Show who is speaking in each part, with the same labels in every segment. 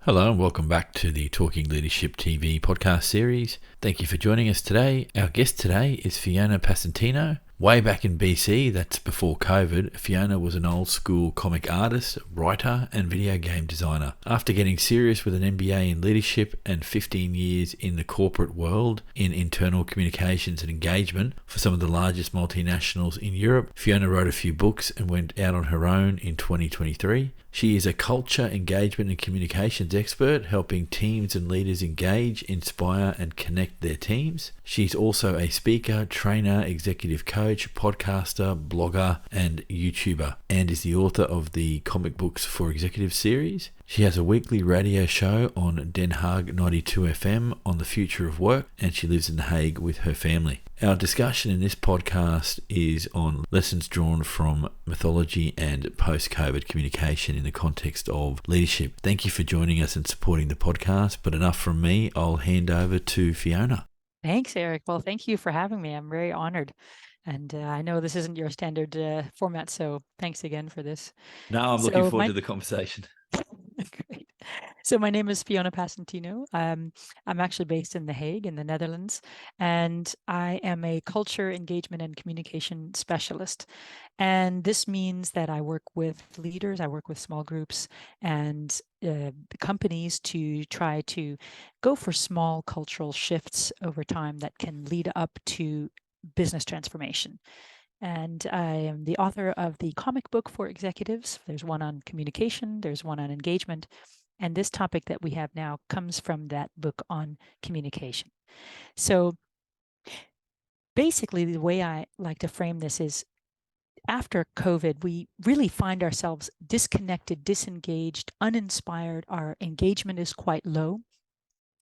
Speaker 1: Hello and welcome back to the Talking Leadership TV podcast series. Thank you for joining us today. Our guest today is Fiona Passantino. Way back in BC, that's before COVID, Fiona was an old school comic artist, writer and video game designer. After getting serious with an MBA in leadership and 15 years in the corporate world in internal communications and engagement for some of the largest multinationals in Europe, Fiona wrote a few books and went out on her own in 2023. She is a culture, engagement and communications expert, helping teams and leaders engage, inspire and connect their teams. She's also a speaker, trainer, executive coach, podcaster, blogger and YouTuber, and is the author of the Comic Books for Executives series. She has a weekly radio show on Den Haag 92 FM on the future of work, and she lives in The Hague with her family. Our discussion in this podcast is on lessons drawn from mythology and post-COVID communication in the context of leadership. Thank you for joining us and supporting the podcast, but enough from me. I'll hand over to Fiona.
Speaker 2: Thanks, Eric. Well, thank you for having me. I'm very honored. And I know this isn't your standard format, so thanks again for this.
Speaker 1: No, I'm looking
Speaker 2: So
Speaker 1: forward to the conversation.
Speaker 2: Great. So my name is Fiona Passantino. I'm actually based in The Hague in the Netherlands, and I am a culture, engagement, and communication specialist. And this means that I work with leaders, I work with small groups and companies to try to go for small cultural shifts over time that can lead up to business transformation. And I am the author of the comic book for executives. There's one on communication, there's one on engagement. And this topic that we have now comes from that book on communication. So basically, the way I like to frame this is after COVID, we really find ourselves disconnected, disengaged, uninspired. Our engagement is quite low,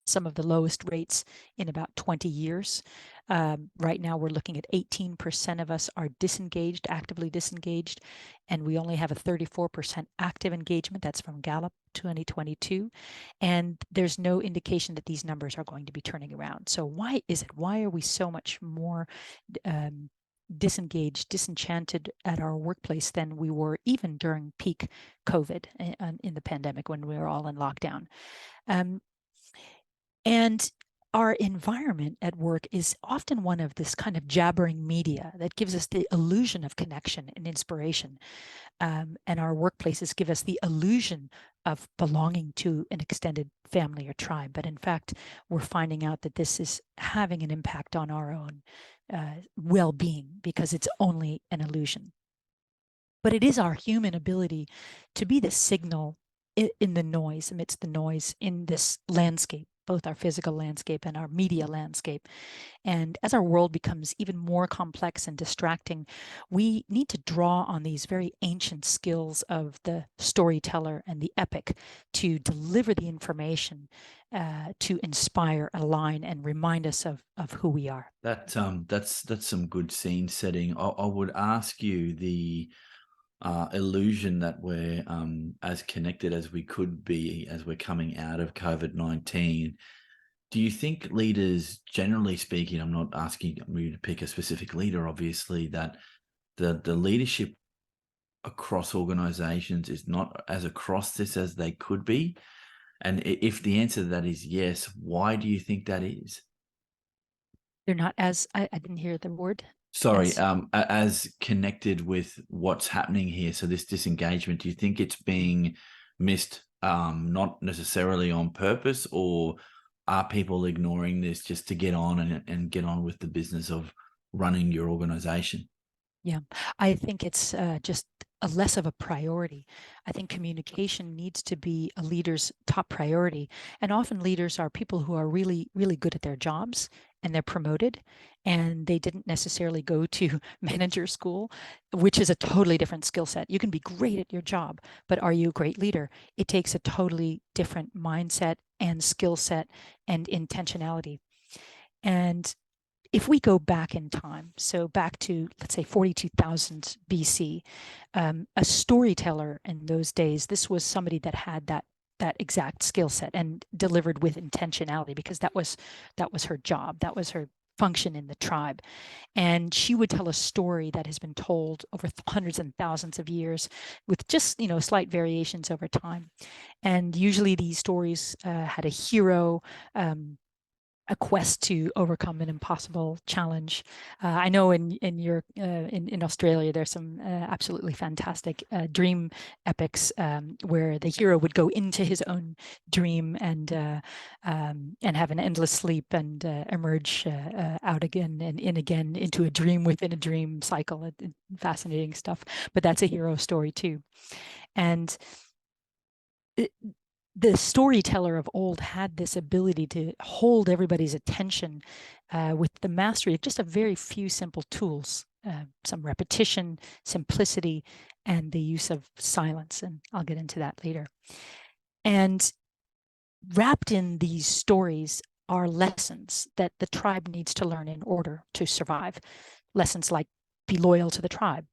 Speaker 2: some of the lowest rates in about 20 years. Right now, we're looking at 18% of us are disengaged, actively disengaged, and we only have a 34% active engagement. That's from Gallup 2022. And there's no indication that these numbers are going to be turning around. So why is it? Why are we so much more disengaged, disenchanted at our workplace than we were even during peak COVID in the pandemic when we were all in lockdown? And our environment at work is often one of this kind of jabbering media that gives us the illusion of connection and inspiration. And our workplaces give us the illusion of belonging to an extended family or tribe. But in fact, we're finding out that this is having an impact on our own well-being because it's only an illusion. But it is our human ability to be the signal in the noise, amidst the noise in this landscape, both our physical landscape and our media landscape. And as our world becomes even more complex and distracting, we need to draw on these very ancient skills of the storyteller and the epic to deliver the information, to inspire, align, and remind us of who we are.
Speaker 1: That's some good scene setting. I would ask you the illusion that we're as connected as we could be as we're coming out of COVID-19. Do you think leaders, generally speaking, I'm not asking you to pick a specific leader, obviously, that the leadership across organizations is not as across this as they could be? And if the answer to that is yes, why do you think that is?
Speaker 2: They're not as, I didn't hear the word.
Speaker 1: Sorry,
Speaker 2: As
Speaker 1: as connected with what's happening here. So this disengagement, do you think it's being missed, not necessarily on purpose, or are people ignoring this just to get on and get on with the business of running your organization?
Speaker 2: Yeah, I think it's just a less of a priority. I think communication needs to be a leader's top priority. And often leaders are people who are really, really good at their jobs and they're promoted and they didn't necessarily go to manager school, which is a totally different skill set. You can be great at your job, but are you a great leader? It takes a totally different mindset and skill set and intentionality. And if we go back in time, so back to, let's say, 42,000 BC, a storyteller in those days, this was somebody that had that exact skill set and delivered with intentionality because that was her job. That was her function in the tribe. And she would tell a story that has been told over hundreds and thousands of years with just, slight variations over time. And usually these stories had a hero, a quest to overcome an impossible challenge. I know in Australia there's some absolutely fantastic dream epics where the hero would go into his own dream and have an endless sleep and emerge out again and in again into a dream within a dream cycle. Fascinating stuff. But that's a hero story too. And the storyteller of old had this ability to hold everybody's attention with the mastery of just a very few simple tools, some repetition, simplicity, and the use of silence. And I'll get into that later. And wrapped in these stories are lessons that the tribe needs to learn in order to survive. Lessons like be loyal to the tribe,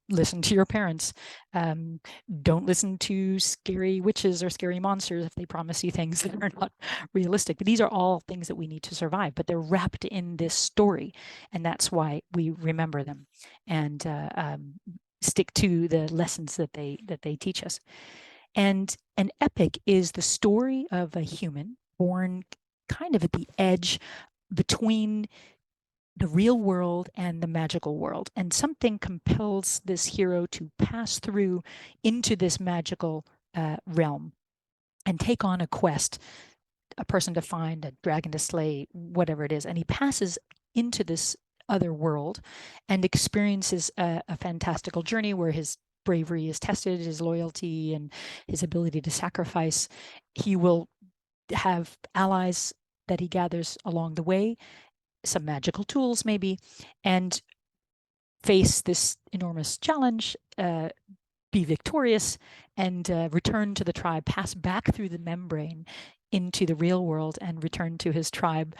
Speaker 2: listen to your parents, don't listen to scary witches or scary monsters if they promise you things that are not realistic. But these are all things that we need to survive, but they're wrapped in this story, and that's why we remember them and stick to the lessons that they teach us. And an epic is the story of a human born kind of at the edge between the real world and the magical world. And something compels this hero to pass through into this magical realm and take on a quest, a person to find, a dragon to slay, whatever it is. And he passes into this other world and experiences a fantastical journey where his bravery is tested, his loyalty and his ability to sacrifice. He will have allies that he gathers along the way, some magical tools maybe, and face this enormous challenge, be victorious, and return to the tribe, pass back through the membrane into the real world and return to his tribe,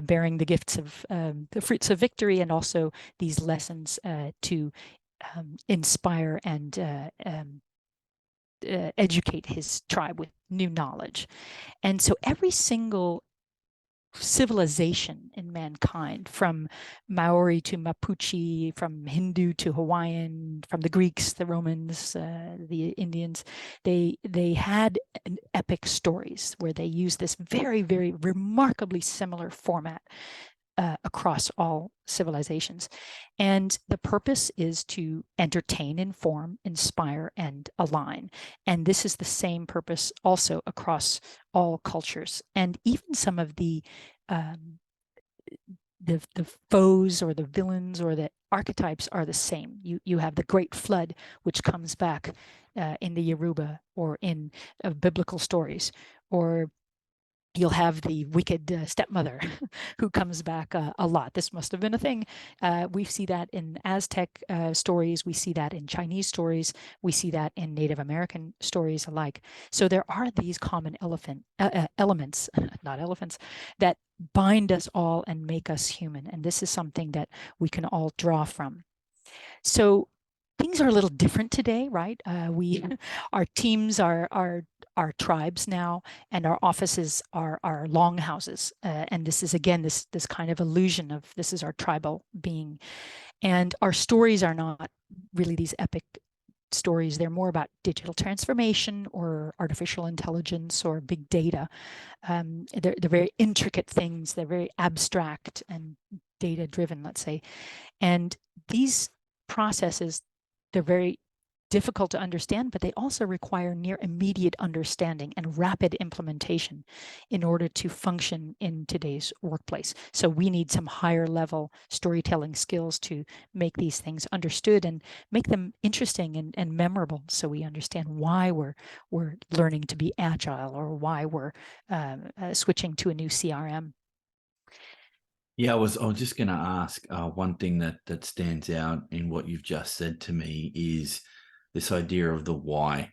Speaker 2: bearing the gifts of the fruits of victory and also these lessons to inspire and educate his tribe with new knowledge. And so every single civilization in mankind, from Maori to Mapuche, from Hindu to Hawaiian, from the Greeks, the Romans, the Indians, they had epic stories where they used this very, very remarkably similar format across all civilizations. And the purpose is to entertain, inform, inspire, and align. And this is the same purpose also across all cultures. And even some of the foes or the villains or the archetypes are the same. You have the great flood, which comes back in the Yoruba or in biblical stories, or you'll have the wicked stepmother who comes back a lot. This must have been a thing. We see that in Aztec stories. We see that in Chinese stories. We see that in Native American stories alike. So there are these common elements, not elephants, that bind us all and make us human. And this is something that we can all draw from. So things are a little different today, right? Our teams are tribes now, and our offices are longhouses. And this is again this kind of illusion of this is our tribal being. And our stories are not really these epic stories. They're more about digital transformation or artificial intelligence or big data. They're very intricate things. They're very abstract and data driven, let's say. And these processes, they're very difficult to understand, but they also require near immediate understanding and rapid implementation in order to function in today's workplace. So we need some higher level storytelling skills to make these things understood and make them interesting and memorable, so we understand why we're learning to be agile or why we're switching to a new CRM.
Speaker 1: Yeah, I was just going to ask, one thing that stands out in what you've just said to me is this idea of the why.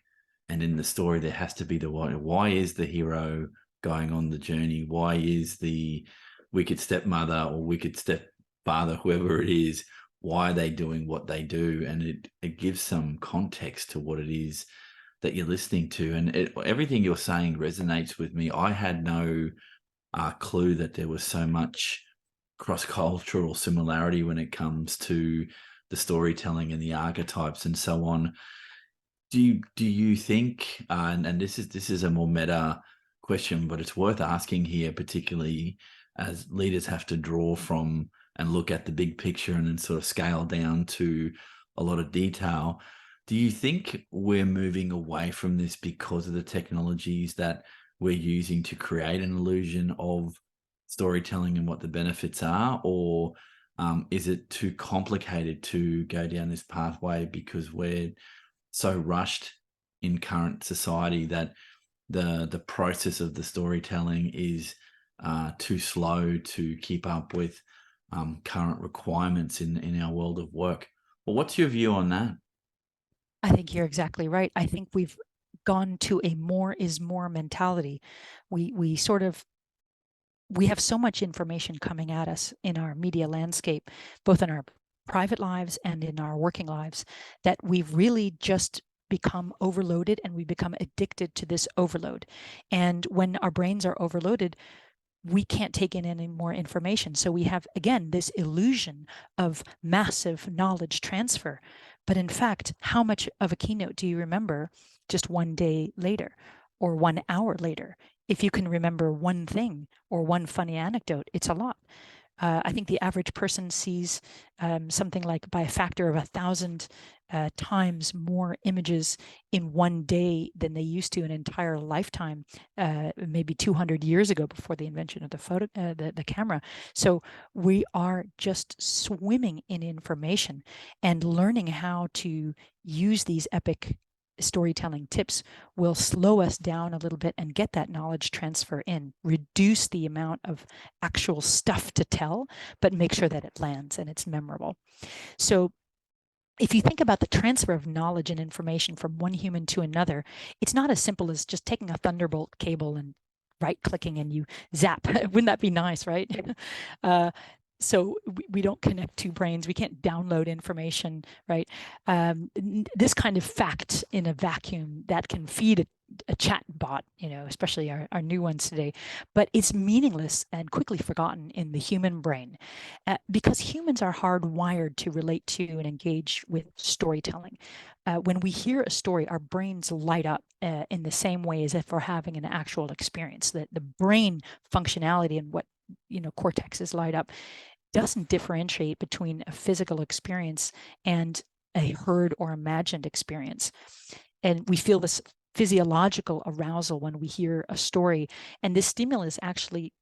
Speaker 1: And in the story, there has to be the why. Why is the hero going on the journey? Why is the wicked stepmother or wicked stepfather, whoever it is, why are they doing what they do? And it gives some context to what it is that you're listening to. And everything you're saying resonates with me. I had no clue that there was so much cross-cultural similarity when it comes to the storytelling and the archetypes and so on. Do you think, and this is a more meta question, but it's worth asking here, particularly as leaders have to draw from and look at the big picture and then sort of scale down to a lot of detail. Do you think we're moving away from this because of the technologies that we're using to create an illusion of storytelling and what the benefits are, or is it too complicated to go down this pathway because we're so rushed in current society that the process of the storytelling is too slow to keep up with current requirements in our world of work? Well, what's your view on that?
Speaker 2: I think you're exactly right. I think we've gone to a more is more mentality. We sort of we have so much information coming at us in our media landscape, both in our private lives and in our working lives, that we've really just become overloaded, and we become addicted to this overload. And when our brains are overloaded, we can't take in any more information. So we have, again, this illusion of massive knowledge transfer. But in fact, how much of a keynote do you remember just one day later or 1 hour later? If you can remember one thing or one funny anecdote, it's a lot. I think the average person sees something like by a factor of 1,000 times more images in one day than they used to an entire lifetime, maybe 200 years ago, before the invention of the camera. So we are just swimming in information, and learning how to use these epic storytelling tips will slow us down a little bit and get that knowledge transfer in, reduce the amount of actual stuff to tell, but make sure that it lands and it's memorable. So if you think about the transfer of knowledge and information from one human to another, it's not as simple as just taking a Thunderbolt cable and right clicking and you zap. Wouldn't that be nice, right? So we don't connect two brains. We can't download information, right? This kind of fact in a vacuum that can feed a chat bot, especially our new ones today, but it's meaningless and quickly forgotten in the human brain, because humans are hardwired to relate to and engage with storytelling. When we hear a story, our brains light up in the same way as if we're having an actual experience. The brain functionality and what cortexes light up doesn't differentiate between a physical experience and a heard or imagined experience. And we feel this physiological arousal when we hear a story, and this stimulus actually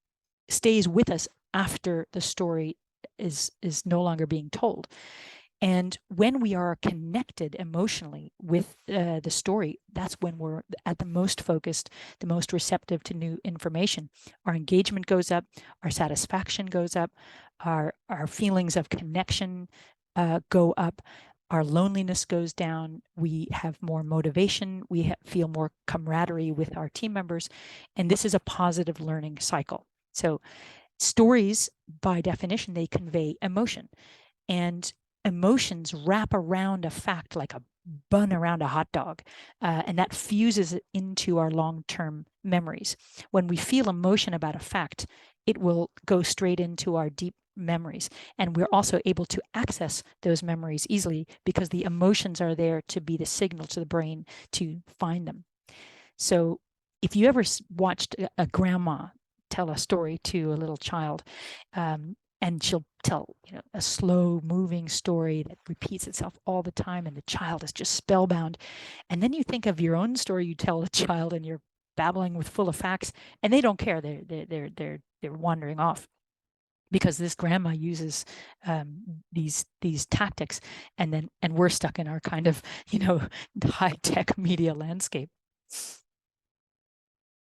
Speaker 2: stays with us after the story is no longer being told. And when we are connected emotionally with the story, that's when we're at the most focused, the most receptive to new information. Our engagement goes up, our satisfaction goes up, our feelings of connection go up, our loneliness goes down, we have more motivation, we feel more camaraderie with our team members, and this is a positive learning cycle. So stories, by definition, they convey emotion, and emotions wrap around a fact like a bun around a hot dog, and that fuses it into our long-term memories. When we feel emotion about a fact, it will go straight into our deep memories, and we're also able to access those memories easily because the emotions are there to be the signal to the brain to find them. So if you ever watched a grandma tell a story to a little child, and she'll tell a slow moving story that repeats itself all the time, and the child is just spellbound, and then you think of your own story you tell a child, and you're babbling with full of facts, and they don't care. They're wandering off because this grandma uses these tactics, and we're stuck in our kind of high-tech media landscape.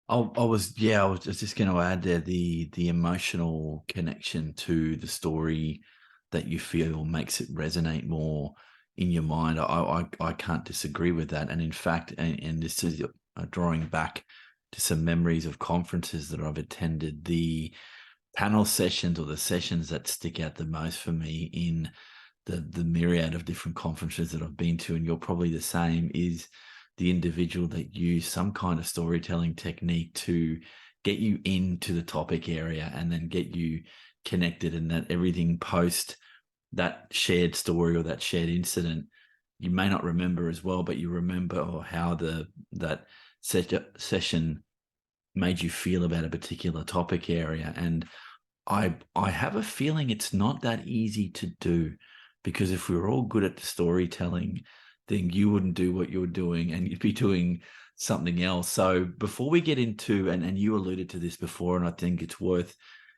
Speaker 1: I was just going to add there the emotional connection to the story that you feel makes it resonate more in your mind. I can't disagree with that. And in fact, and this is drawing back to some memories of conferences that I've attended, the panel sessions or the sessions that stick out the most for me in the myriad of different conferences that I've been to, and you're probably the same, is the individual that use some kind of storytelling technique to get you into the topic area and then get you connected, and that everything post that shared story or that shared incident, you may not remember as well, but you remember how that session made you feel about a particular topic area. And I have a feeling it's not that easy to do, because if we were all good at the storytelling, then you wouldn't do what you're doing and you'd be doing something else. So before we get into, and you alluded to this before, and I think it's worth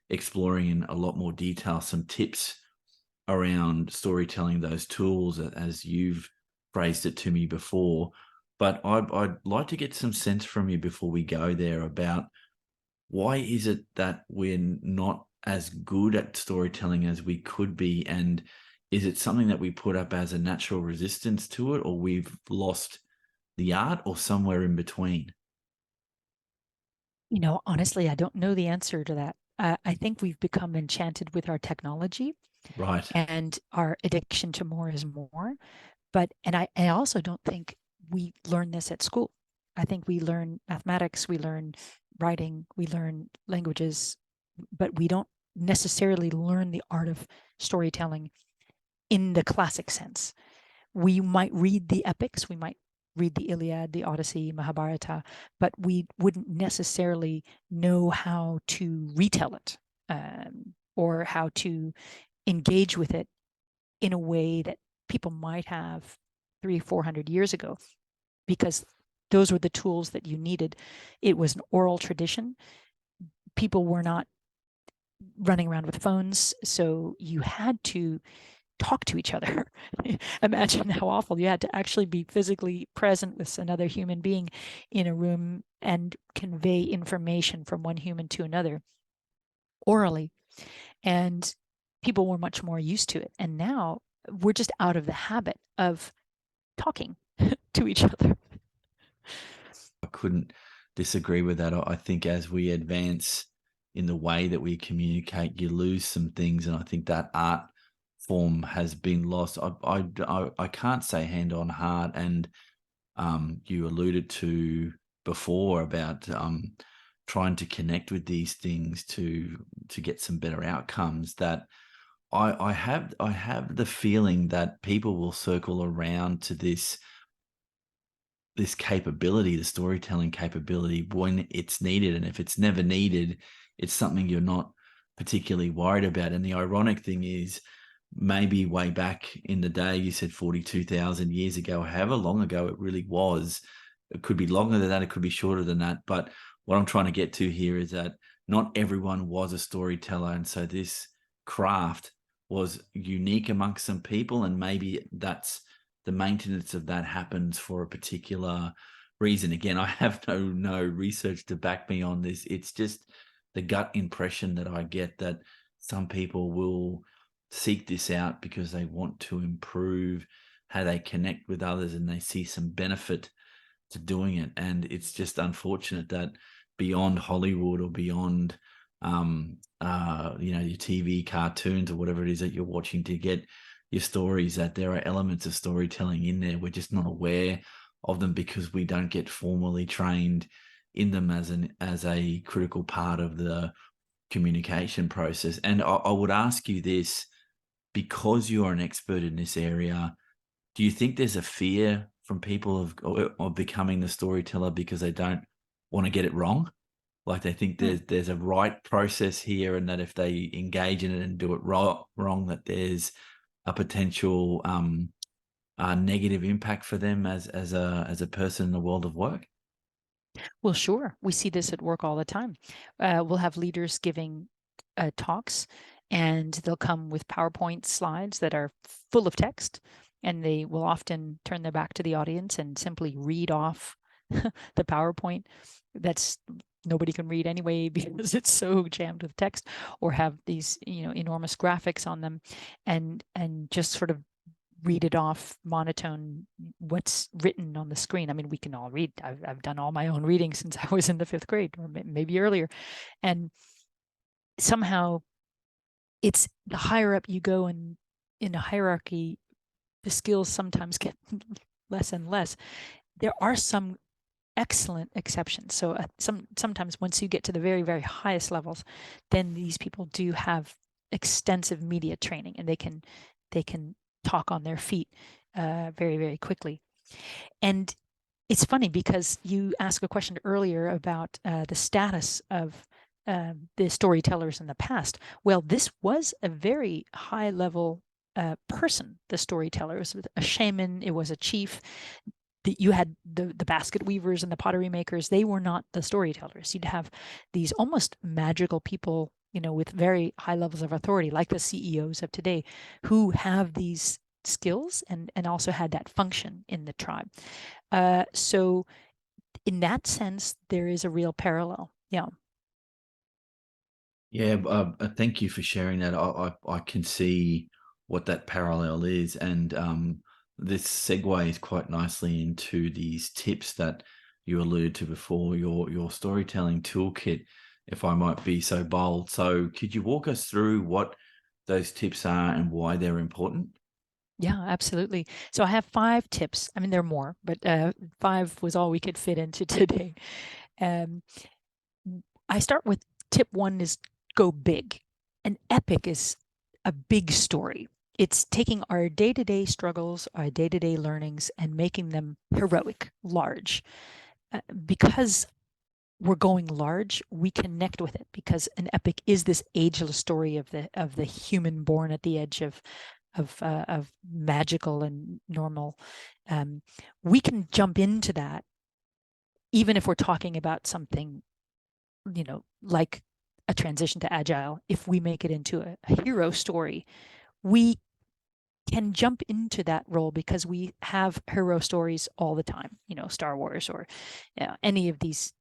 Speaker 1: exploring in a lot more detail, some tips around storytelling, those tools as you've phrased it to me before. But I'd like to get some sense from you before we go there about why is it that we're not as good at storytelling as we could be? And is it something that we put up as a natural resistance to it, or we've lost the art, or somewhere in between?
Speaker 2: Honestly, I don't know the answer to that. I think we've become enchanted with our technology
Speaker 1: Right.
Speaker 2: and our addiction to more is more. And I also don't think we learn this at school. I think we learn mathematics, we learn writing, we learn languages, but we don't necessarily learn the art of storytelling in the classic sense. We might read the epics, we might read the Iliad, the Odyssey, Mahabharata, but we wouldn't necessarily know how to retell it, or how to engage with it in a way that people might have 300-400 years ago, because those were the tools that you needed. It was an oral tradition. People were not running around with phones, so you had to talk to each other. Imagine how awful. You had to actually be physically present with another human being in a room and convey information from one human to another orally. And people were much more used to it. And now we're just out of the habit of talking to each other.
Speaker 1: I couldn't disagree with that. I think as we advance in the way that we communicate, you lose some things, and I think that art form has been lost. I can't say hand on heart, and you alluded to before about trying to connect with these things to get some better outcomes. That I have the feeling that people will circle around to this capability, the storytelling capability, when it's needed. And if it's never needed, it's something you're not particularly worried about. And the ironic thing is, maybe way back in the day, you said 42,000 years ago, however long ago it really was. It could be longer than that, it could be shorter than that. But what I'm trying to get to here is that not everyone was a storyteller. And so this craft was unique amongst some people. And maybe that's the maintenance of that happens for a particular reason. Again, I have no research to back me on this. It's just the gut impression that I get, that some people will seek this out because they want to improve how they connect with others, and they see some benefit to doing it. And it's just unfortunate that beyond Hollywood, or beyond your TV cartoons or whatever it is that you're watching to get your stories, that there are elements of storytelling in there. We're just not aware of them because we don't get formally trained in them as a critical part of the communication process. And I would ask you this, because you're an expert in this area, do you think there's a fear from people of becoming the storyteller because they don't want to get it wrong? Like they think there's a right process here, and that if they engage in it and do it wrong, that there's a potential negative impact for them as a person in the world of work?
Speaker 2: Well, sure. We see this at work all the time. We'll have leaders giving talks, and they'll come with PowerPoint slides that are full of text, and they will often turn their back to the audience and simply read off the PowerPoint. That's nobody can read anyway because it's so jammed with text, or have these enormous graphics on them, and just sort of read it off monotone what's written on the screen. I mean, we can all read. I've done all my own reading since I was in the 5th grade, or maybe earlier. And somehow it's the higher up you go in a hierarchy, the skills sometimes get less and less. There are some excellent exceptions. So sometimes once you get to the very, very highest levels, then these people do have extensive media training, and they can talk on their feet very, very quickly. And it's funny because you asked a question earlier about the status of the storytellers in the past. Well, this was a very high level person, the storyteller. It was a shaman, it was a chief. You had the basket weavers and the pottery makers. They were not the storytellers. You'd have these almost magical people, with very high levels of authority, like the CEOs of today, who have these skills and also had that function in the tribe. So in that sense, there is a real parallel. Yeah.
Speaker 1: Yeah, thank you for sharing that. I can see what that parallel is, and this segues quite nicely into these tips that you alluded to before, your storytelling toolkit, if I might be so bold. So, could you walk us through what those tips are and why they're important?
Speaker 2: Yeah, absolutely. So I have 5 tips. I mean, there are more, but 5 was all we could fit into today. Um, I start with tip 1 is go big. An epic is a big story. It's taking our day-to-day struggles, our day-to-day learnings, and making them heroic, large. Because we're going large, we connect with it, because an epic is this ageless story of the human born at the edge of magical and normal. We can jump into that even if we're talking about something, like a transition to agile. If we make it into a hero story, we can jump into that role because we have hero stories all the time. Star Wars or any of these,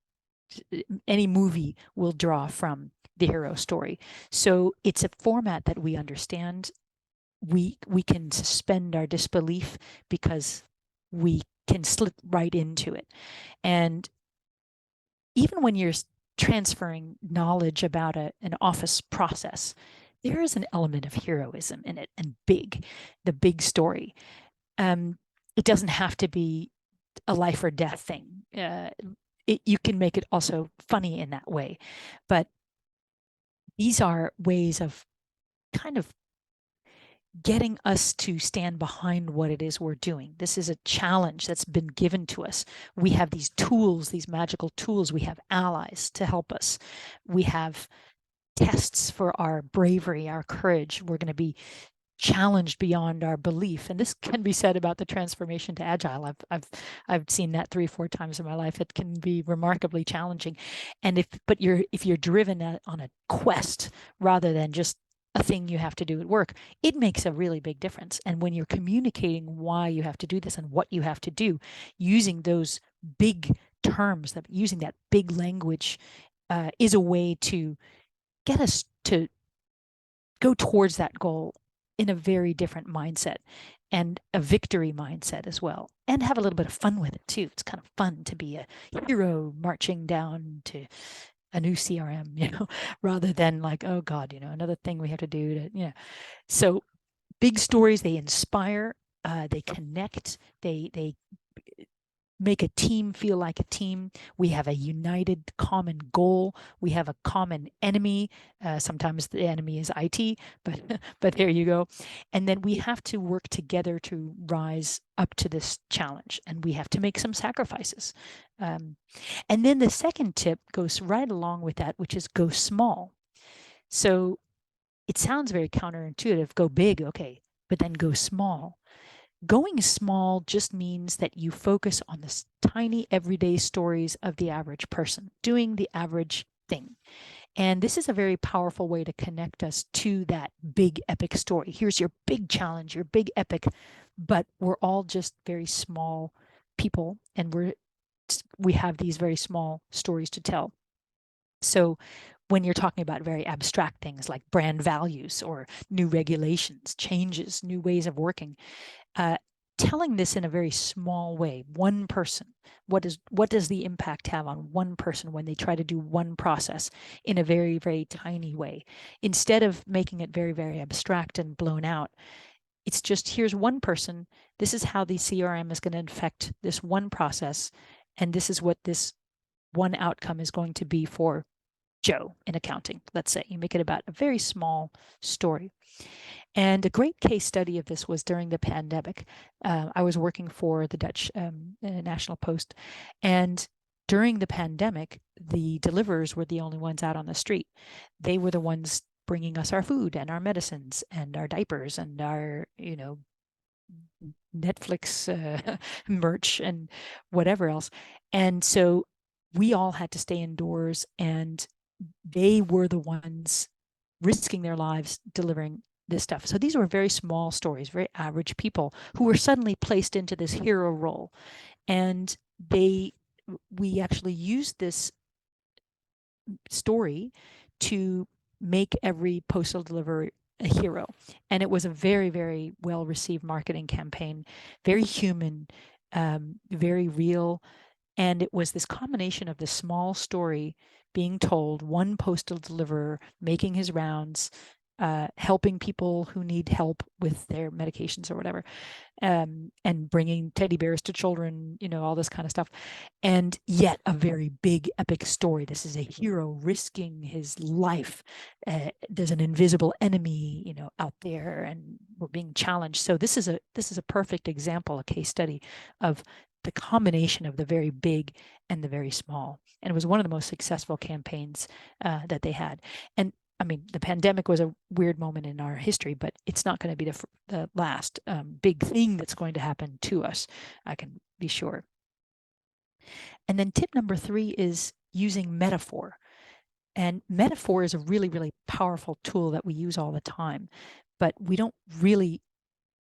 Speaker 2: any movie will draw from the hero story. So it's a format that we understand. We can suspend our disbelief because we can slip right into it. And even when you're transferring knowledge about an office process, there is an element of heroism in it, and the big story. It doesn't have to be a life or death thing. You can make it also funny in that way, but these are ways of kind of getting us to stand behind what it is we're doing. This is a challenge that's been given to us. We have these tools, these magical tools. We have allies to help us. We have tests for our bravery, our courage. We're going to be challenged beyond our belief, and this can be said about the transformation to agile. I've seen that 3-4 times in my life. It can be remarkably challenging, and if you're driven on a quest rather than just a thing you have to do at work, it makes a really big difference. And when you're communicating why you have to do this and what you have to do, using those big terms, using that big language, is a way to get us to go towards that goal in a very different mindset, and a victory mindset as well, and have a little bit of fun with it too. It's kind of fun to be a hero marching down to a new CRM, rather than like, oh God, another thing we have to do to. So big stories, they inspire, they connect, they make a team feel like a team. We have a united common goal. We have a common enemy. Sometimes the enemy is IT, but but there you go. And then we have to work together to rise up to this challenge, and we have to make some sacrifices. And then the second tip goes right along with that, which is go small. So it sounds very counterintuitive. Go big, okay, but then go small. Going small just means that you focus on the tiny everyday stories of the average person doing the average thing. And this is a very powerful way to connect us to that big epic story. Here's your big challenge, your big epic, but we're all just very small people, and we have these very small stories to tell. So when you're talking about very abstract things like brand values or new regulations, changes, new ways of working, telling this in a very small way, one person, what does the impact have on one person when they try to do one process in a very, very tiny way, instead of making it very, very abstract and blown out. It's just, here's one person, this is how the CRM is going to affect this one process, and this is what this one outcome is going to be for Joe in accounting, let's say. You make it about a very small story. And a great case study of this was during the pandemic. I was working for the Dutch National Post, and during the pandemic, the deliverers were the only ones out on the street. They were the ones bringing us our food and our medicines and our diapers and our, Netflix merch and whatever else. And so we all had to stay indoors, and they were the ones risking their lives delivering this stuff. So these were very small stories, very average people who were suddenly placed into this hero role. And we actually used this story to make every postal deliverer a hero. And it was a very, very well received marketing campaign, very human, very real. And it was this combination of the small story being told, one postal deliverer making his rounds, helping people who need help with their medications or whatever, and bringing teddy bears to children, all this kind of stuff. And yet a very big epic story. This is a hero risking his life. There's an invisible enemy, out there, and we're being challenged. So this is a perfect example, a case study of the combination of the very big and the very small. And it was one of the most successful campaigns that they had. And I mean, the pandemic was a weird moment in our history, but it's not going to be the last big thing that's going to happen to us. I can be sure. And then tip number 3 is using metaphor. And metaphor is a really, really powerful tool that we use all the time, but we don't really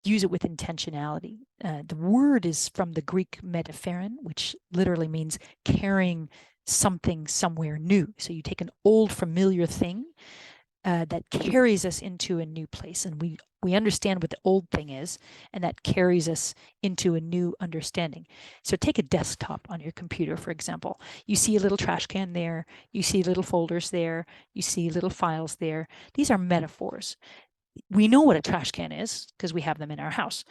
Speaker 2: use it with intentionality. The word is from the Greek metapheron, which literally means carrying something somewhere new. So you take an old familiar thing that carries us into a new place, and we understand what the old thing is, and that carries us into a new understanding. So take a desktop on your computer, for example. You see a little trash can there, you see little folders there, you see little files there. These are metaphors. We know what a trash can is because we have them in our house.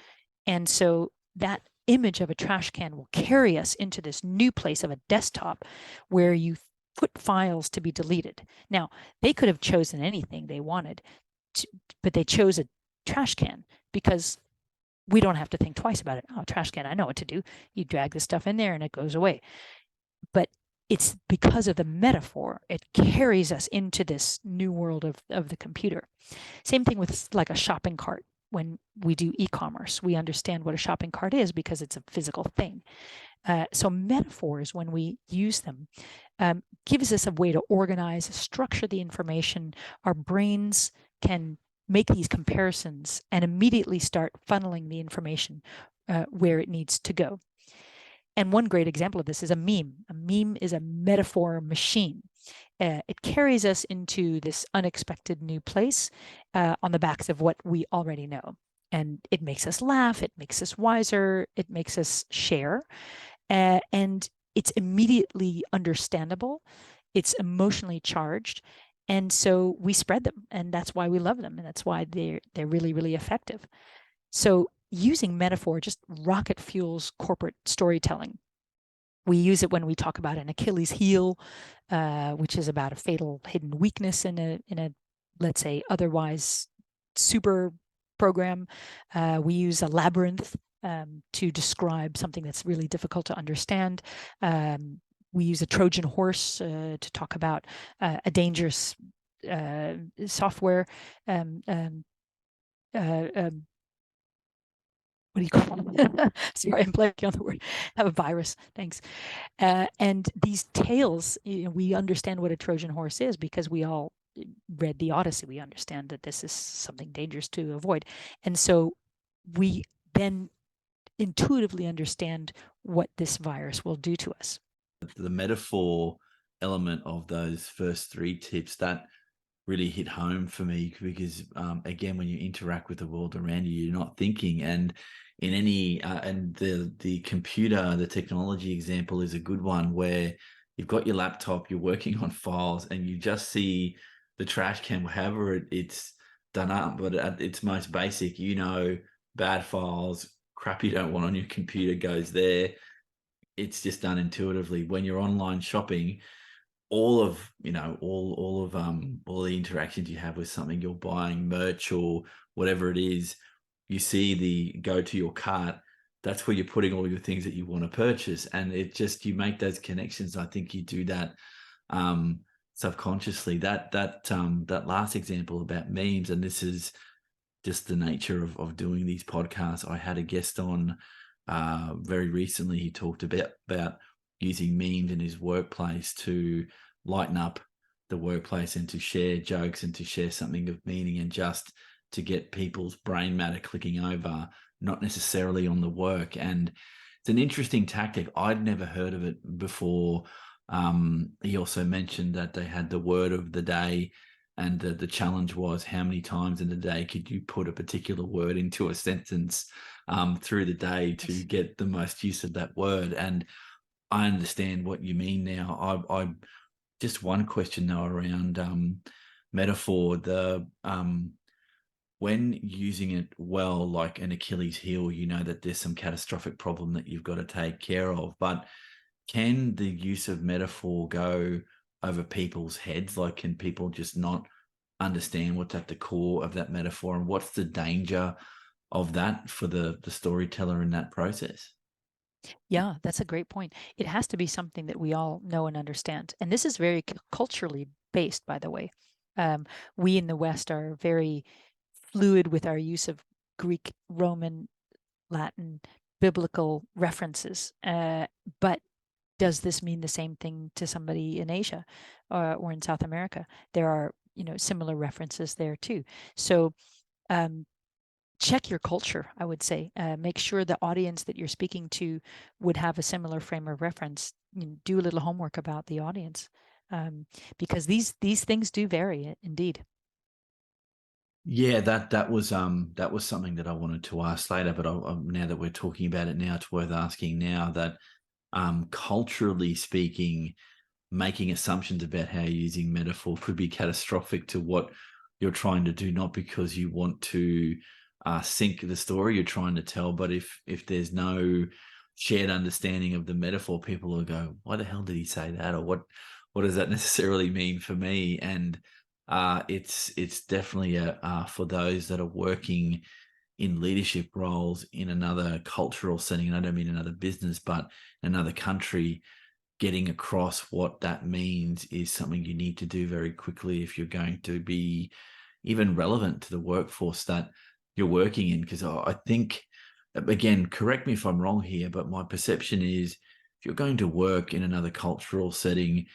Speaker 2: And so that image of a trash can will carry us into this new place of a desktop where you put files to be deleted. Now, they could have chosen anything they wanted, but they chose a trash can because we don't have to think twice about it. Oh, trash can, I know what to do. You drag the stuff in there and it goes away. But it's because of the metaphor, it carries us into this new world of the computer. Same thing with like a shopping cart. When we do e-commerce, we understand what a shopping cart is because it's a physical thing. So metaphors, when we use them, gives us a way to organize, structure the information. Our brains can make these comparisons and immediately start funneling the information where it needs to go. And one great example of this is a meme. A meme is a metaphor machine. It carries us into this unexpected new place on the backs of what we already know. And it makes us laugh, it makes us wiser, it makes us share. And it's immediately understandable, it's emotionally charged. And so we spread them, and that's why we love them, and that's why they're really, really effective. So using metaphor just rocket fuels corporate storytelling. We use it when we talk about an Achilles heel, which is about a fatal hidden weakness in a let's say otherwise super program. We use a labyrinth to describe something that's really difficult to understand. We use a Trojan horse to talk about a dangerous software. What do you call it? Sorry, I'm blanking on the word. I have a virus. Thanks. And these tales, we understand what a Trojan horse is because we all read the Odyssey. We understand that this is something dangerous to avoid. And so we then intuitively understand what this virus will do to us.
Speaker 1: The metaphor element of those first 3 tips, that really hit home for me because again, when you interact with the world around you, you're not thinking. And in any and the computer, the technology example is a good one where you've got your laptop, you're working on files, and you just see the trash can, however it's done up, but at its most basic, bad files, crap you don't want on your computer goes there. It's just done intuitively. When you're online shopping, all of all the interactions you have with something, you're buying merch or whatever it is, you see the go to your cart, that's where you're putting all your things that you want to purchase, and it just, you make those connections. I think you do that subconsciously. That last example about memes, and this is just the nature of doing these podcasts. I had a guest on very recently. He talked about using memes in his workplace to lighten up the workplace and to share jokes and to share something of meaning, and just to get people's brain matter clicking over, not necessarily on the work. And it's an interesting tactic. I'd never heard of it before. He also mentioned that they had the word of the day, and the challenge was how many times in the day could you put a particular word into a sentence through the day to get the most use of that word. And I understand what you mean now. I just one question though around metaphor. When using it well, like an Achilles heel, you know that there's some catastrophic problem that you've got to take care of. But can the use of metaphor go over people's heads? Like, can people just not understand what's at the core of that metaphor, and what's the danger of that for the storyteller in that process?
Speaker 2: Yeah, that's a great point. It has to be something that we all know and understand. And this is very culturally based, by the way. We in the West are very fluid with our use of Greek, Roman, Latin, biblical references. But does this mean the same thing to somebody in Asia or in South America? There are, similar references there too. So check your culture, I would say. Make sure the audience that you're speaking to would have a similar frame of reference. Do a little homework about the audience, because these things do vary indeed.
Speaker 1: Yeah, that was something that I wanted to ask later, but now that we're talking about it now, it's worth asking now. That culturally speaking, making assumptions about how you're using metaphor could be catastrophic to what you're trying to do, not because you want to sink the story you're trying to tell, but if there's no shared understanding of the metaphor, people will go, why the hell did he say that? Or what does that necessarily mean for me? And it's definitely for those that are working in leadership roles in another cultural setting, and I don't mean another business, but another country, getting across what that means is something you need to do very quickly if you're going to be even relevant to the workforce that you're working in. Because I think, again, correct me if I'm wrong here, but my perception is if you're going to work in another cultural setting,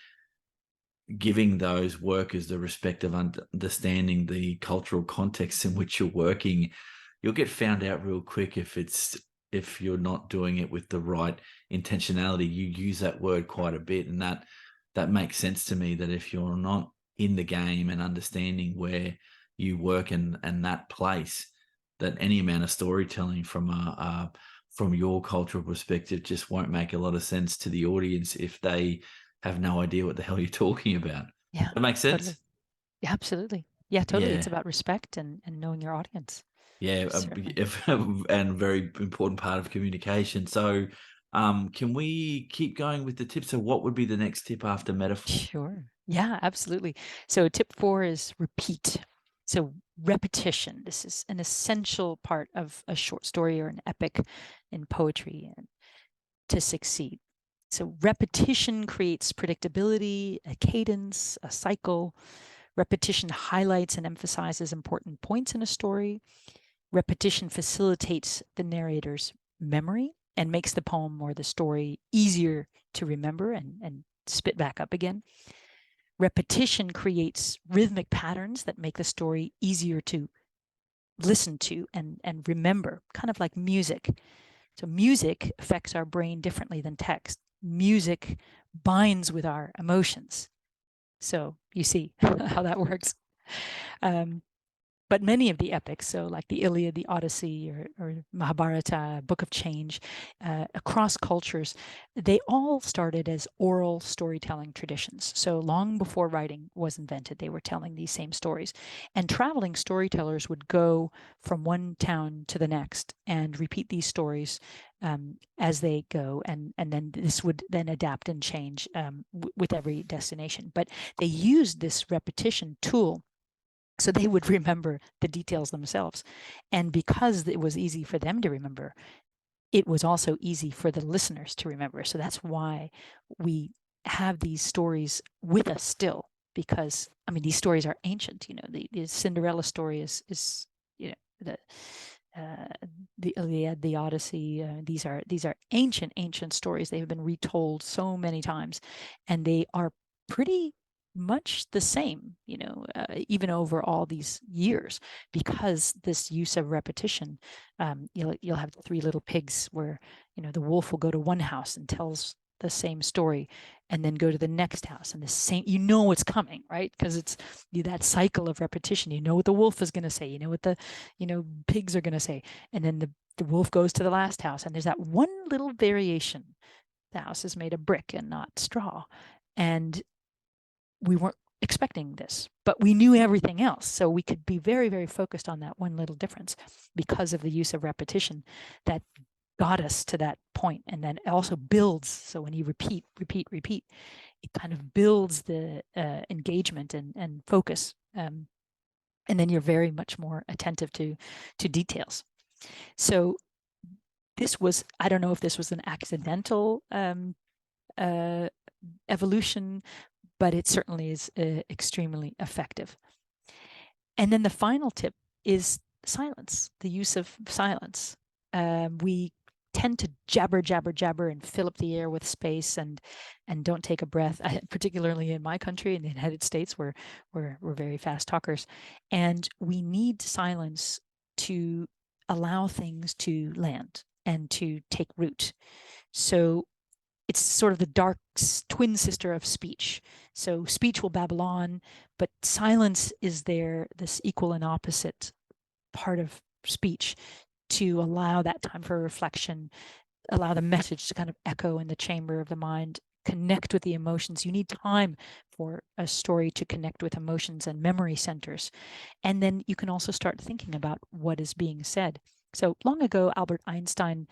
Speaker 1: giving those workers the respect of understanding the cultural context in which you're working, you'll get found out real quick if you're not doing it with the right intentionality. You use that word quite a bit, and that makes sense to me, that if you're not in the game and understanding where you work and that place, that any amount of storytelling from your cultural perspective just won't make a lot of sense to the audience if they have no idea what the hell you're talking about.
Speaker 2: Yeah,
Speaker 1: That makes
Speaker 2: totally.
Speaker 1: sense?
Speaker 2: Yeah, absolutely. Yeah, totally. It's
Speaker 1: Yeah.
Speaker 2: about respect and knowing your audience.
Speaker 1: Yeah,
Speaker 2: Certainly.
Speaker 1: and very important part of communication. So, can we keep going with the tips? So, what would be the next tip after metaphor?
Speaker 2: Sure. Yeah, absolutely. So tip 4 is repeat. So repetition. This is an essential part of a short story or an epic in poetry and to succeed. So repetition creates predictability, a cadence, a cycle. Repetition highlights and emphasizes important points in a story. Repetition facilitates the narrator's memory and makes the poem or the story easier to remember and spit back up again. Repetition creates rhythmic patterns that make the story easier to listen to and remember, kind of like music. So music affects our brain differently than text. Music binds with our emotions. So you see how that works. Um, But many of the epics, so like the Iliad, the Odyssey, or Mahabharata, Book of Change, across cultures, they all started as oral storytelling traditions. So long before writing was invented, they were telling these same stories. And traveling storytellers would go from one town to the next and repeat these stories as they go, and then this would then adapt and change with every destination. But they used this repetition tool so they would remember the details themselves. And because it was easy for them to remember, it was also easy for the listeners to remember. So that's why we have these stories with us still, because I mean these stories are ancient. You know, the Cinderella story is you know the Iliad, the Odyssey. These are ancient stories. They have been retold so many times, and they are pretty much the same, you know, even over all these years, because this use of repetition. You'll have the Three Little Pigs, where you know the wolf will go to one house and tells the same story, and then go to the next house and the same. You know it's coming, right? Because it's that cycle of repetition. You know what the wolf is going to say. You know what the pigs are going to say, and then the wolf goes to the last house, and there's that one little variation. The house is made of brick and not straw, and we weren't expecting this, but we knew everything else. So we could be very, very focused on that one little difference because of the use of repetition that got us to that point. And then it also builds. So when you repeat, it kind of builds the engagement and focus. And then you're very much more attentive to details. So this was, I don't know if this was an accidental evolution, but it certainly is extremely effective. And then the final tip is silence, the use of silence. We tend to jabber, and fill up the air with space and don't take a breath, particularly in my country, in the United States, where we're very fast talkers. And we need silence to allow things to land and to take root. So it's sort of the dark twin sister of speech. So speech will babble on, but silence is there, this equal and opposite part of speech, to allow that time for reflection, allow the message to kind of echo in the chamber of the mind, connect with the emotions. You need time for a story to connect with emotions and memory centers. And then you can also start thinking about what is being said. So long ago, Albert Einstein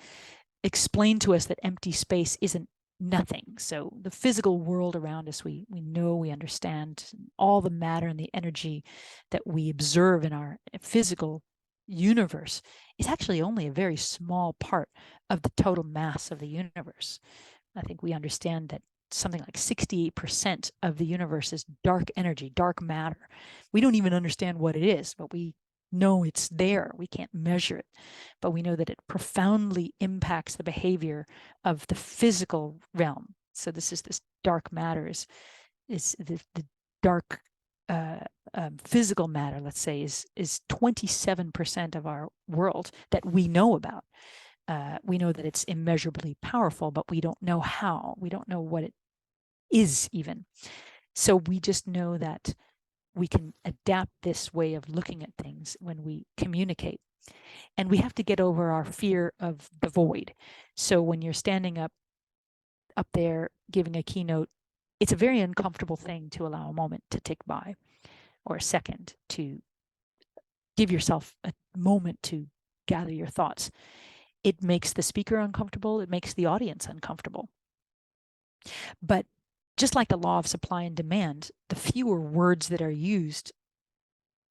Speaker 2: explained to us that empty space isn't nothing. So the physical world around us, we know, we understand all the matter and the energy that we observe in our physical universe is actually only a very small part of the total mass of the universe. I think we understand that something like 68% of the universe is dark energy, dark matter. We don't even understand what it is, but we know it's there. We can't measure it, but we know that it profoundly impacts the behavior of the physical realm. So this dark matter is the dark physical matter, let's say, is 27% of our world that we know about. We know that it's immeasurably powerful, but we don't know how. We don't know what it is even. So we just know that we can adapt this way of looking at things when we communicate. And we have to get over our fear of the void. So when you're standing up there giving a keynote, it's a very uncomfortable thing to allow a moment to tick by, or a second to give yourself a moment to gather your thoughts. It makes the speaker uncomfortable. It makes the audience uncomfortable. But just like the law of supply and demand, the fewer words that are used,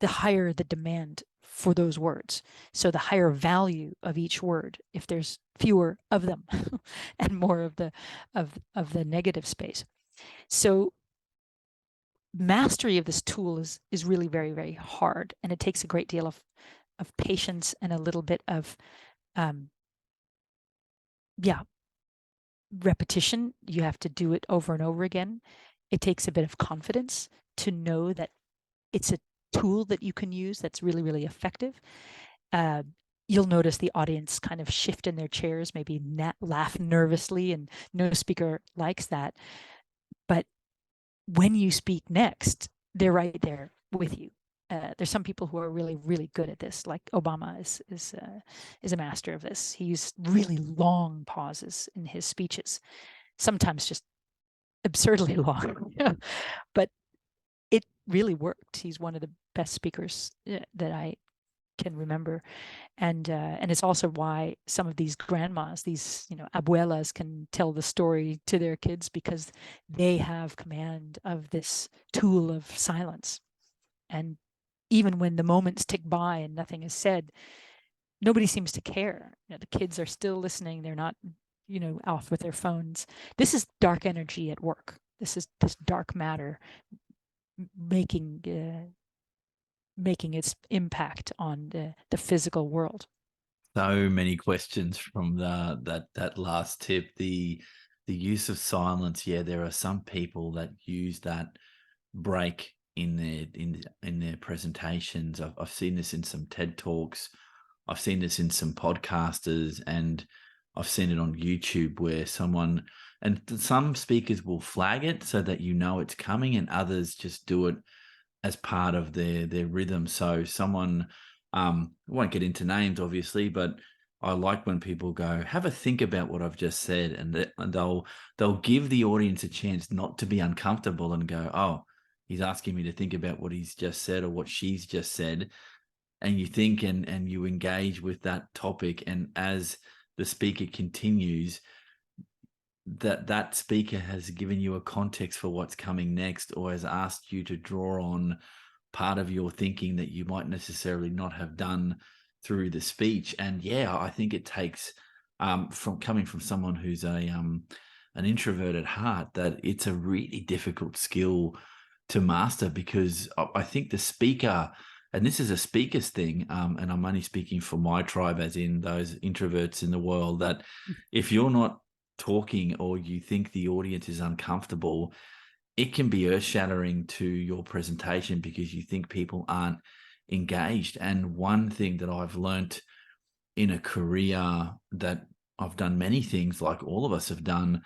Speaker 2: the higher the demand for those words. So the higher value of each word if there's fewer of them and more of the negative space. So mastery of this tool is really very, very hard, and it takes a great deal of patience and a little bit of repetition. You have to do it over and over again. It takes a bit of confidence to know that it's a tool that you can use that's really, really effective. You'll notice the audience kind of shift in their chairs, maybe laugh nervously, and no speaker likes that. But when you speak next, they're right there with you. there's some people who are really, really good at this, like Obama is a master of this. He used really long pauses in his speeches, sometimes just absurdly long, but it really worked. He's one of the best speakers that I can remember, and it's also why some of these grandmas, these abuelas, can tell the story to their kids, because they have command of this tool of silence. And even when the moments tick by and nothing is said, nobody seems to care. The kids are still listening. They're not, off with their phones. This is dark energy at work. This is this dark matter making its impact on the physical world.
Speaker 1: So many questions from that last tip. The use of silence. Yeah, there are some people that use that break in their presentations. I've seen this in some TED Talks. I've seen this in some podcasters, and I've seen it on YouTube where some speakers will flag it so that it's coming, and others just do it as part of their rhythm. So someone, I won't get into names obviously, but I like when people go, have a think about what I've just said, and they'll give the audience a chance not to be uncomfortable and go, oh, he's asking me to think about what he's just said or what she's just said. And you think and you engage with that topic, and as the speaker continues, that speaker has given you a context for what's coming next, or has asked you to draw on part of your thinking that you might necessarily not have done through the speech. And yeah, I think it takes from coming from someone who's an introvert at heart, that it's a really difficult skill to master, because I think the speaker, and this is a speaker's thing, and I'm only speaking for my tribe, as in those introverts in the world, that if you're not talking or you think the audience is uncomfortable, it can be earth-shattering to your presentation because you think people aren't engaged. And one thing that I've learnt in a career, that I've done many things like all of us have done,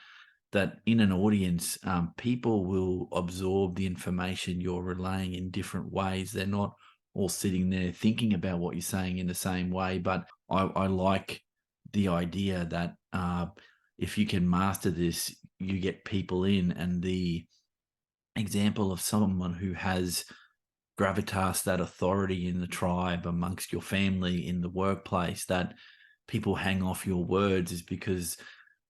Speaker 1: that in an audience, people will absorb the information you're relaying in different ways. They're not all sitting there thinking about what you're saying in the same way. But I like the idea that if you can master this, you get people in. And the example of someone who has gravitas, that authority in the tribe, amongst your family, in the workplace, that people hang off your words, is because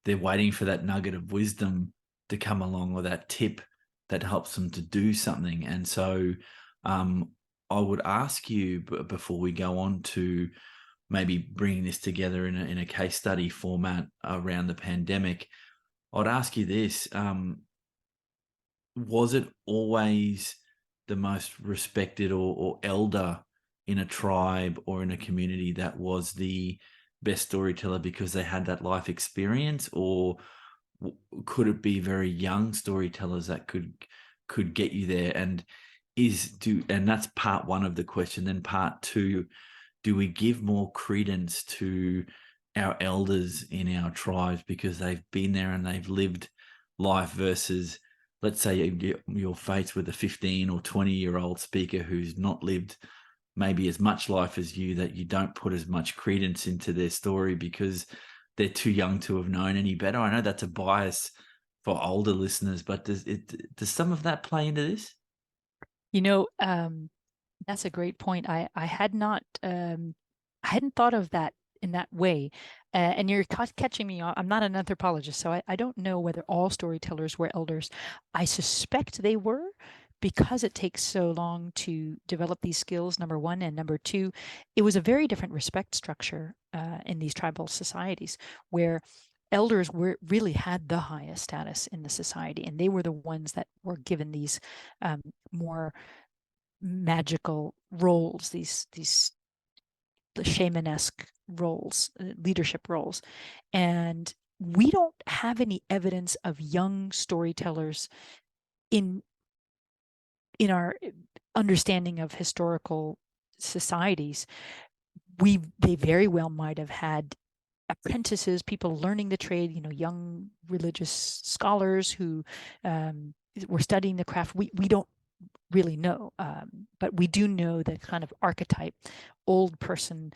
Speaker 1: they're waiting for that nugget of wisdom to come along, or that tip that helps them to do something. And so I would ask you, before we go on to maybe bringing this together in a case study format around the pandemic, I'd ask you this. Was it always the most respected or elder in a tribe or in a community that was the best storyteller because they had that life experience, or could it be very young storytellers that could get you there? And that's part one of the question. Then part two, do we give more credence to our elders in our tribes because they've been there and they've lived life, versus, let's say you're faced with a 15 or 20-year-old speaker who's not lived maybe as much life as you, that you don't put as much credence into their story because they're too young to have known any better? I know that's a bias for older listeners, but does some of that play into this?
Speaker 2: That's a great point. I hadn't thought of that in that way. And you're catching me. I'm not an anthropologist, so I don't know whether all storytellers were elders. I suspect they were, because it takes so long to develop these skills, number one. And number two, it was a very different respect structure in these tribal societies, where elders really had the highest status in the society, and they were the ones that were given these more magical roles, these the shamanesque roles, leadership roles. And we don't have any evidence of young storytellers in our understanding of historical societies. They very well might have had apprentices, people learning the trade, young religious scholars who were studying the craft. We don't really know. But we do know the kind of archetype, old person,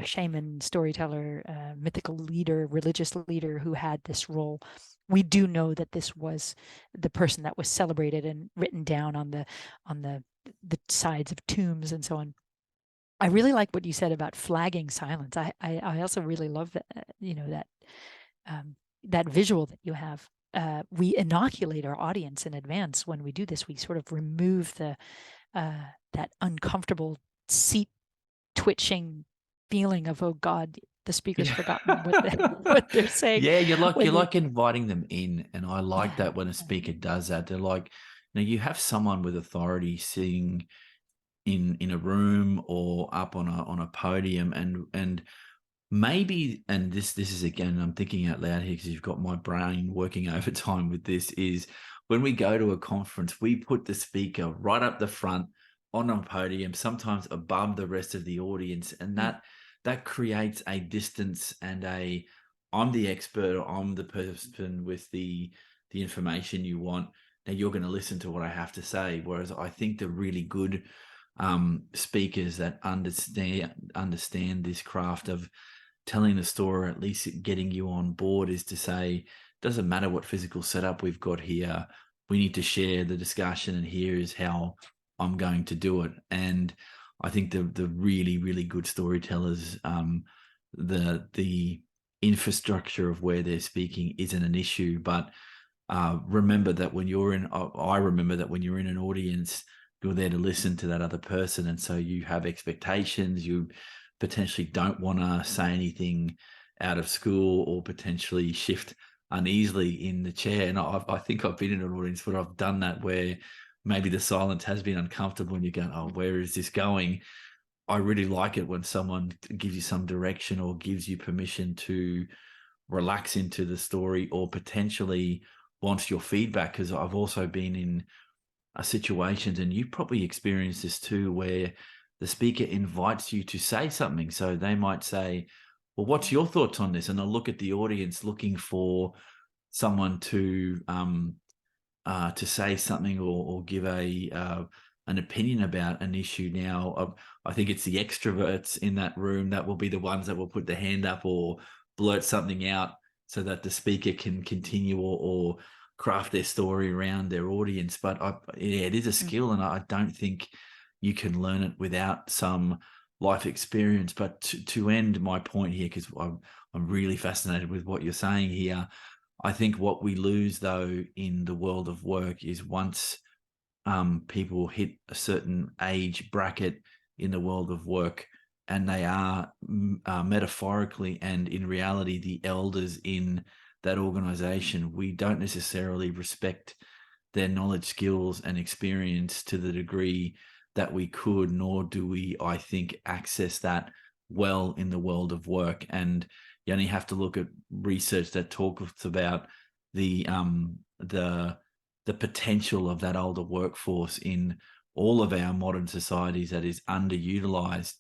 Speaker 2: shaman, storyteller, mythical leader, religious leader who had this role. We do know that this was the person that was celebrated and written down on the sides of tombs and so on. I really like what you said about flagging silence. I also really love that, that visual that you have. We inoculate our audience in advance when we do this. We sort of remove that uncomfortable seat twitching feeling of, oh God, the speaker's
Speaker 1: Yeah.
Speaker 2: forgotten what they're saying.
Speaker 1: Yeah, you're
Speaker 2: When they,
Speaker 1: like inviting them in, and I like
Speaker 2: yeah,
Speaker 1: that when a speaker does that. They're like, you have someone with authority sitting in a room or up on a podium, and maybe, and this is again, I'm thinking out loud here because you've got my brain working overtime with this, is when we go to a conference, we put the speaker right up the front on a podium, sometimes above the rest of the audience, and that creates a distance and a, I'm the expert, or I'm the person with the information you want. Now you're going to listen to what I have to say. Whereas I think the really good speakers that understand this craft of telling the story, or at least getting you on board, is to say, doesn't matter what physical setup we've got here, we need to share the discussion, and here is how I'm going to do it. And I think the really, really good storytellers, the infrastructure of where they're speaking isn't an issue, but remember that when you're in, I remember that when you're in an audience, you're there to listen to that other person. And so you have expectations. You potentially don't want to say anything out of school, or potentially shift uneasily in the chair. And I think I've been in an audience where I've done that, where maybe the silence has been uncomfortable and you're going, oh, where is this going? I really like it when someone gives you some direction or gives you permission to relax into the story, or potentially wants your feedback. Because I've also been in situations, and you probably experienced this too, where the speaker invites you to say something. So they might say, well, what's your thoughts on this? And I'll look at the audience looking for someone to say something, or give an opinion about an issue. Now, I think it's the extroverts in that room that will be the ones that will put the hand up or blurt something out, so that the speaker can continue, or craft their story around their audience. But yeah, it is a skill, and I don't think you can learn it without some life experience. But to end my point here, because I'm really fascinated with what you're saying here, I think what we lose, though, in the world of work is, once people hit a certain age bracket in the world of work, and they are metaphorically and in reality the elders in that organization, we don't necessarily respect their knowledge, skills, and experience to the degree that we could, nor do we, I think, access that well in the world of work. And you only have to look at research that talks about the potential of that older workforce in all of our modern societies that is underutilized.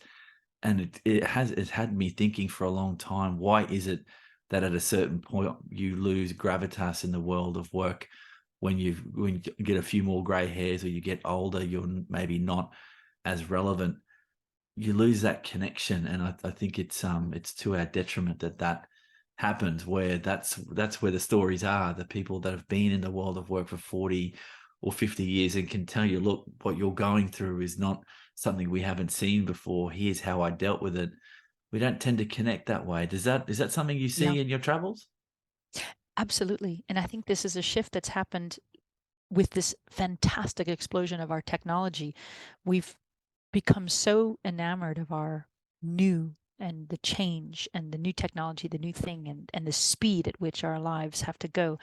Speaker 1: And it had me thinking for a long time, why is it that at a certain point you lose gravitas in the world of work? When you get a few more gray hairs, or you get older, you're maybe not as relevant. You lose that connection, and I think it's to our detriment that happens. Where that's where the stories are, the people that have been in the world of work for 40 or 50 years and can tell you, look, what you're going through is not something we haven't seen before. Here's how I dealt with it. We don't tend to connect that way. Is that something you
Speaker 2: Yeah,
Speaker 1: see in your travels?
Speaker 2: absolutely. And I think this is a shift that's happened with this fantastic explosion of our technology. We've become so enamored of our new and the change and the new technology, the new thing, and the speed at which our lives have to go,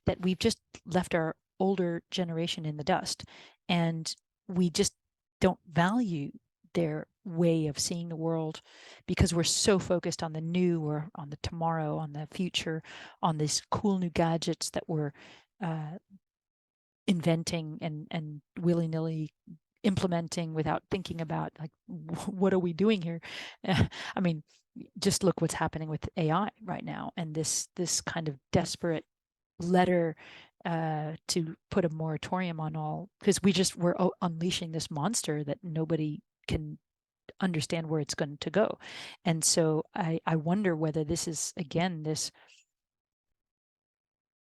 Speaker 2: that we've just left our older generation in the dust. And we just don't value their way of seeing the world, because we're so focused on the new, or on the tomorrow, on the future, on these cool new gadgets that we're uh, inventing and willy-nilly implementing without thinking about, like, what are we doing here? I mean, just look what's happening with AI right now, and this kind of desperate letter to put a moratorium on all, because we're unleashing this monster that nobody can understand where it's going to go. And so I wonder whether this is, again, this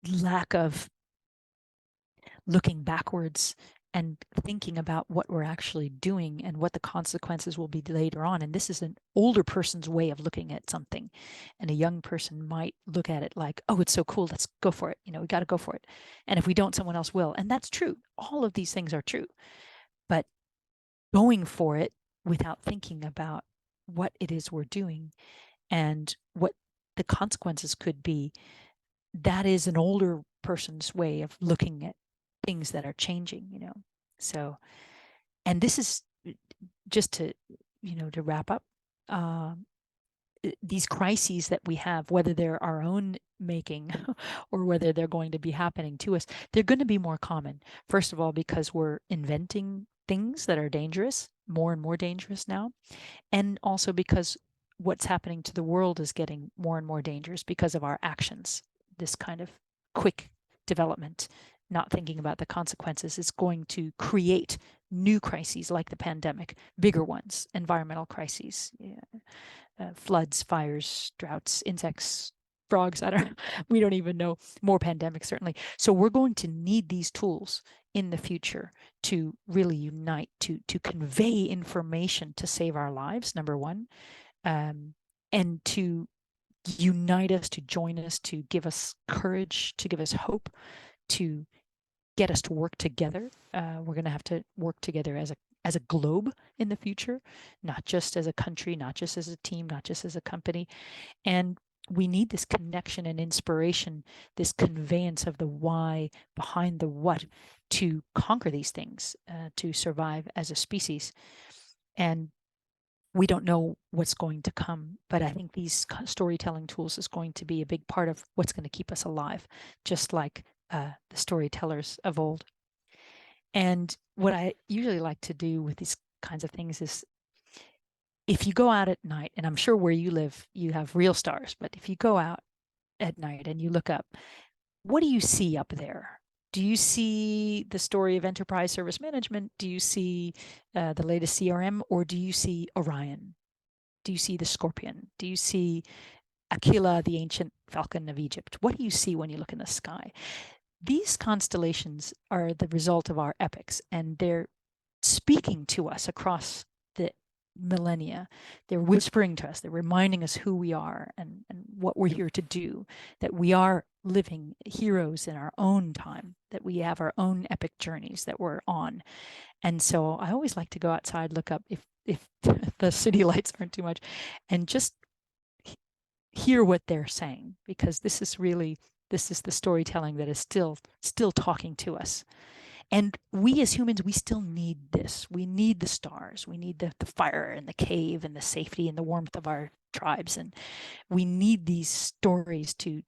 Speaker 2: lack of looking backwards and thinking about what we're actually doing and what the consequences will be later on. And this is an older person's way of looking at something. And a young person might look at it like, oh, it's so cool, let's go for it. We got to go for it. And if we don't, someone else will. And that's true. All of these things are true. But going for it without thinking about what it is we're doing and what the consequences could be, that is an older person's way of looking at things that are changing. So, and this is just to wrap up, these crises that we have, whether they're our own making or whether they're going to be happening to us, they're going to be more common. First of all, because we're inventing things that are dangerous, more and more dangerous now. And also because what's happening to the world is getting more and more dangerous because of our actions. This kind of quick development, not thinking about the consequences, is going to create new crises like the pandemic, bigger ones, environmental crises, floods, fires, droughts, insects, frogs. We don't even know. More pandemics, certainly. So we're going to need these tools in the future to really unite, to convey information to save our lives, number one, and to unite us, to join us, to give us courage, to give us hope, to get us to work together. We're going to have to work together as a globe in the future, not just as a country, not just as a team, not just as a company. And we need this connection and inspiration, this conveyance of the why behind the what, to conquer these things, to survive as a species. And we don't know what's going to come, but I think these storytelling tools is going to be a big part of what's going to keep us alive, just like the storytellers of old. And what I usually like to do with these kinds of things is, if you go out at night, and I'm sure where you live, you have real stars, but if you go out at night and you look up, what do you see up there? Do you see the story of enterprise service management? Do you see the latest CRM, or do you see Orion? Do you see the Scorpion? Do you see Aquila, the ancient falcon of Egypt? What do you see when you look in the sky? These constellations are the result of our epochs, and they're speaking to us across the millennia. They're whispering to us, they're reminding us who we are and what we're here to do, that we are living heroes in our own time, that we have our own epic journeys that we're on. And so I always like to go outside, look up, if the city lights aren't too much, and just hear what they're saying, because this is the storytelling that is still talking to us. And we as humans, we still need this. We need the stars. We need the fire and the cave and the safety and the warmth of our tribes. And we need these stories to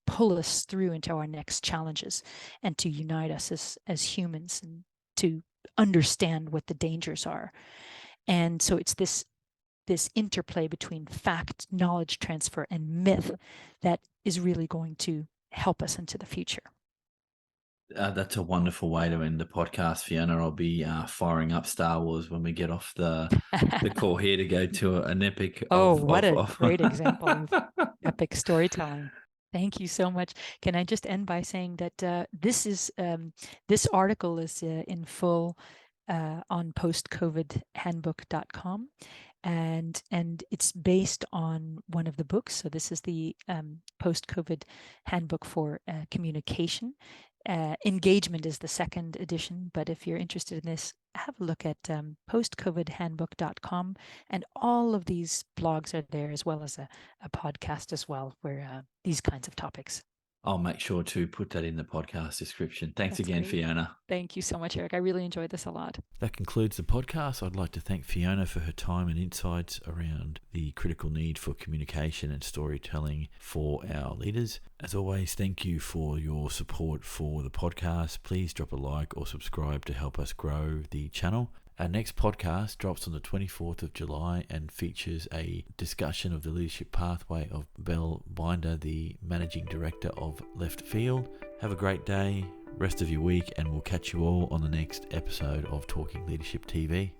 Speaker 2: pull us through into our next challenges and to unite us as humans, and to understand what the dangers are. And so it's this interplay between fact, knowledge transfer, and myth that is really going to help us into the future.
Speaker 1: That's a wonderful way to end the podcast, Fiona. I'll be firing up Star Wars when we get off the call here to go to an epic.
Speaker 2: What a great example of epic storytelling. Thank you so much. Can I just end by saying that this article is in full on postcovidhandbook.com. And it's based on one of the books. So this is the post-COVID handbook for communication. Engagement is the second edition, but if you're interested in this, have a look at postcovidhandbook.com, and all of these blogs are there, as well as a podcast as well, where these kinds of topics.
Speaker 1: I'll make sure to put that in the podcast description. Thanks
Speaker 2: That's
Speaker 1: again,
Speaker 2: great.
Speaker 1: Fiona.
Speaker 2: Thank you so much, Eric. I really enjoyed this a lot.
Speaker 1: That concludes the podcast. I'd like to thank Fiona for her time and insights around the critical need for communication and storytelling for our leaders. As always, thank you for your support for the podcast. Please drop a like or subscribe to help us grow the channel. Our next podcast drops on the 24th of July and features a discussion of the leadership pathway of Belle Binder, the Managing Director of Left Field. Have a great day, rest of your week, and we'll catch you all on the next episode of Talking Leadership TV.